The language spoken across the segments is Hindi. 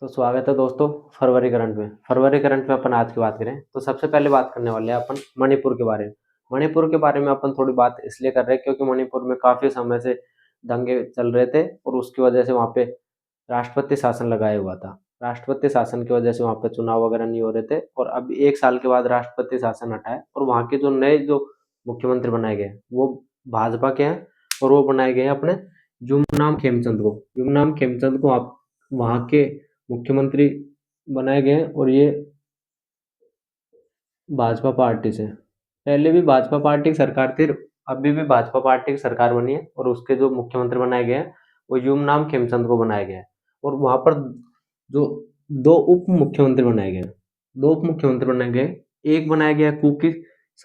तो स्वागत है दोस्तों फरवरी करंट में अपन आज की बात करें तो सबसे पहले बात करने वाले हैं अपन मणिपुर के बारे में। मणिपुर के बारे में अपन थोड़ी बात इसलिए कर रहे हैं क्योंकि मणिपुर में काफी समय से दंगे चल रहे थे और उसकी वजह से वहाँ पे राष्ट्रपति शासन लगाया हुआ था। राष्ट्रपति शासन की वजह से वहाँ पे चुनाव वगैरह नहीं हो रहे थे और अब 1 साल के बाद राष्ट्रपति शासन हटाए और वहाँ के जो नए जो मुख्यमंत्री बनाए गए वो भाजपा के हैं और वो बनाए गए हैं अपने युमनाम खेमचंद को आप वहाँ के मुख्यमंत्री बनाए गए हैं और ये भाजपा पार्टी से पहले भी भाजपा पार्टी की सरकार थी, अभी भी भाजपा पार्टी की सरकार बनी है और उसके जो मुख्यमंत्री बनाए गए हैं वो युमनाम खेमचंद को बनाया गया है। और वहां पर जो दो उप मुख्यमंत्री बनाए गए हैं, एक बनाया गया कुकी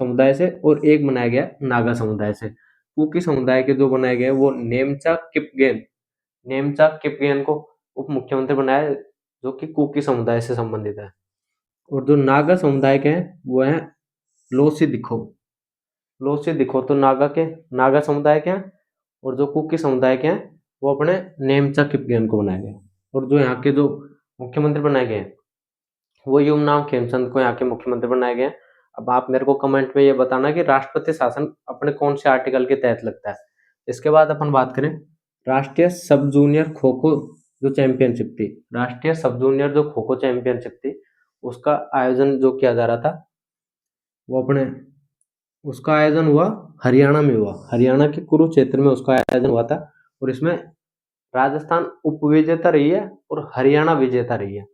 समुदाय से और एक बनाया गया नागा समुदाय से। कुकी समुदाय के जो बनाए गए वो नेमचा किपगेन को उप मुख्यमंत्री बनाया जो कि कुकी समुदाय से संबंधित है। और जो नागा समुदाय के हैं वो हैं लोसी दिखो तो नागा समुदाय के हैं और जो कुकी समुदाय के हैं वो अपने नेमचा किपगेन को बनाए गए। और जो यहाँ के जो मुख्यमंत्री बनाए गए हैं वो युमनाम खेमचंद को यहाँ के मुख्यमंत्री बनाए गए हैं। अब आप मेरे को कमेंट में ये बताना कि राष्ट्रपति शासन अपने कौन से आर्टिकल के तहत लगता है। इसके बाद अपन बात करें राष्ट्रीय सब जूनियर खो खो जो खो चैंपियनशिप थी उसका आयोजन जो किया जा रहा था वो उसका आयोजन हुआ हरियाणा में हुआ। हरियाणा के कुरुक्षेत्र में उसका आयोजन हुआ था और इसमें राजस्थान उप विजेता रही है और हरियाणा विजेता रही है।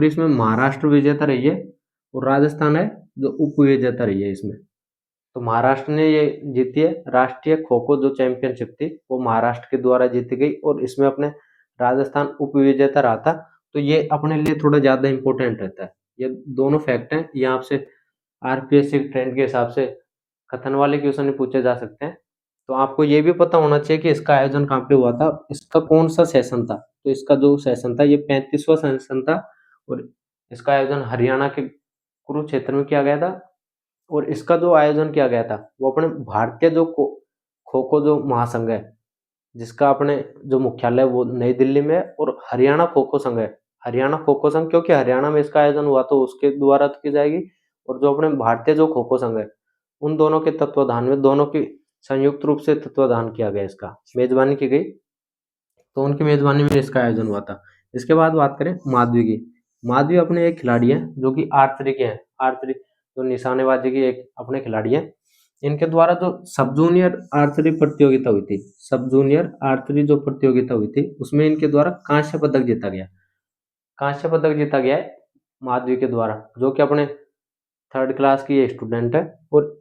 इसमें महाराष्ट्र विजेता रही है और राजस्थान है जो उप विजेता रही है। इसमें तो महाराष्ट्र ने ये जीती है। राष्ट्रीय खो खो जो चैंपियनशिप थी वो महाराष्ट्र के द्वारा जीती गई और इसमें अपने राजस्थान उप विजेता रहा था। तो ये अपने लिए थोड़ा ज्यादा इंपॉर्टेंट रहता है। ये दोनों फैक्ट हैं, ये आपसे आरपीएससी ट्रेंड के हिसाब से कथन वाले क्वेश्चन पूछे जा सकते हैं। तो आपको ये भी पता होना चाहिए कि इसका आयोजन कहाँ पे हुआ था, इसका कौन सा सेशन था। तो इसका जो सेशन था ये 35वां सेशन था और इसका आयोजन हरियाणा के कुरुक्षेत्र में किया गया था। और इसका जो आयोजन किया गया था वो अपने भारतीय जो खो खो जो महासंघ है जिसका अपने जो मुख्यालय वो नई दिल्ली में है और हरियाणा खो खो संघ है। हरियाणा खो खो संघ क्योंकि हरियाणा में इसका आयोजन हुआ तो उसके द्वारा की जाएगी। और जो अपने भारतीय जो खो खो संघ है उन दोनों के तत्वाधान में, दोनों की संयुक्त रूप से तत्वाधान किया गया, इसका मेजबानी की गई। तो उनकी मेजबानी में इसका आयोजन हुआ था। इसके बाद बात करें माधवी की। माधवी अपने एक खिलाड़ी है जो कि आर्चरी के हैं। आर्चरी जो निशानेबाजी की एक अपने खिलाड़ी है। इनके द्वारा जो सब जूनियर आर्चरी प्रतियोगिता हुई थी उसमें इनके द्वारा कांस्य पदक जीता गया है माधवी के द्वारा, जो कि अपने 3rd क्लास की ये स्टूडेंट है। और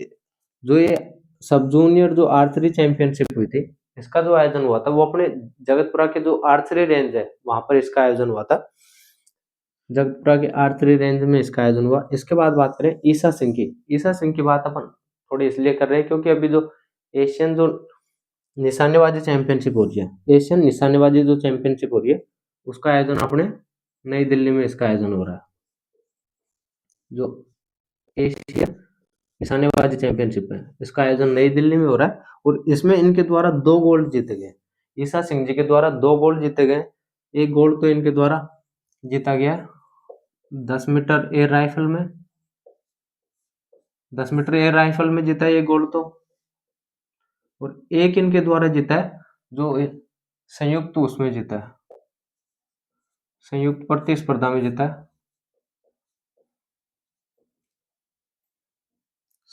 जो ये सब जूनियर जो आर्चरी चैंपियनशिप हुई थी इसका जो आयोजन हुआ था वो अपने जगतपुरा के जो आर्चरी रेंज है वहां पर इसका आयोजन हुआ था। जगतपुरा के आर्चरी रेंज में इसका आयोजन हुआ। इसके बाद बात करें ईसा सिंह की बात अपन थोड़ी इसलिए कर रहे हैं क्योंकि अभी जो एशियन जो निशानेबाजी चैंपियनशिप हो रही है, एशियन निशानेबाजी जो चैंपियनशिप हो रही है उसका आयोजन अपने नई दिल्ली में इसका आयोजन हो रहा है। जो एशियन निशानेबाजी चैंपियनशिप है इसका आयोजन नई दिल्ली में हो रहा है और इसमें इनके द्वारा 2 गोल्ड जीते गए। ईसा सिंह जी के द्वारा 2 गोल्ड जीते गए। एक गोल्ड तो इनके द्वारा जीता गया 10 मीटर एयर राइफल में जीता है ये गोल्ड तो। और एक इनके द्वारा जीता है जो संयुक्त उसमें जीता है, संयुक्त प्रतिस्पर्धा में जीता है।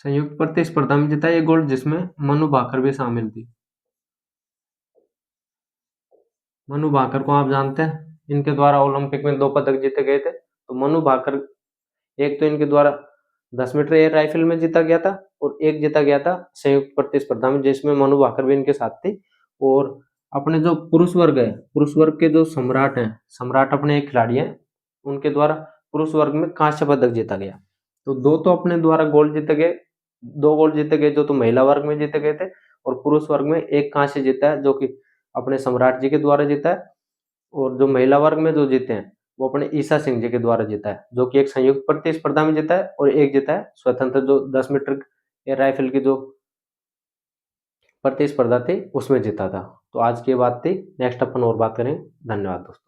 संयुक्त प्रतिस्पर्धा में जीता ये गोल्ड जिसमें मनु भाकर भी शामिल थी। मनु भाकर को आप जानते हैं, इनके द्वारा ओलंपिक में 2 पदक जीते गए थे। तो मनु भाकर एक तो इनके द्वारा 10 मीटर एयर राइफल में जीता गया था और एक जीता गया था संयुक्त प्रतिस्पर्धा में जिसमें मनु भाकर भी इनके साथ थी। और अपने जो पुरुष वर्ग के जो सम्राट अपने एक खिलाड़ी हैं उनके द्वारा पुरुष वर्ग में कांस्य पदक जीता गया। तो 2 तो अपने द्वारा गोल्ड जीते गए, 2 गोल्ड जीते गए जो तो महिला वर्ग में जीते गए थे और पुरुष वर्ग में एक कांस्य जीता है जो कि अपने सम्राट जी के द्वारा जीता है। और जो महिला वर्ग में जो जीते हैं वो अपने ईसा सिंह जी के द्वारा जीता है जो कि एक संयुक्त प्रतिस्पर्धा में जीता है और एक जीता है स्वतंत्र जो 10 मीटर एयर राइफल की जो प्रतिस्पर्धा थी उसमें जीता था। तो आज की बात थी, नेक्स्ट अपन और बात करें। धन्यवाद दोस्तों।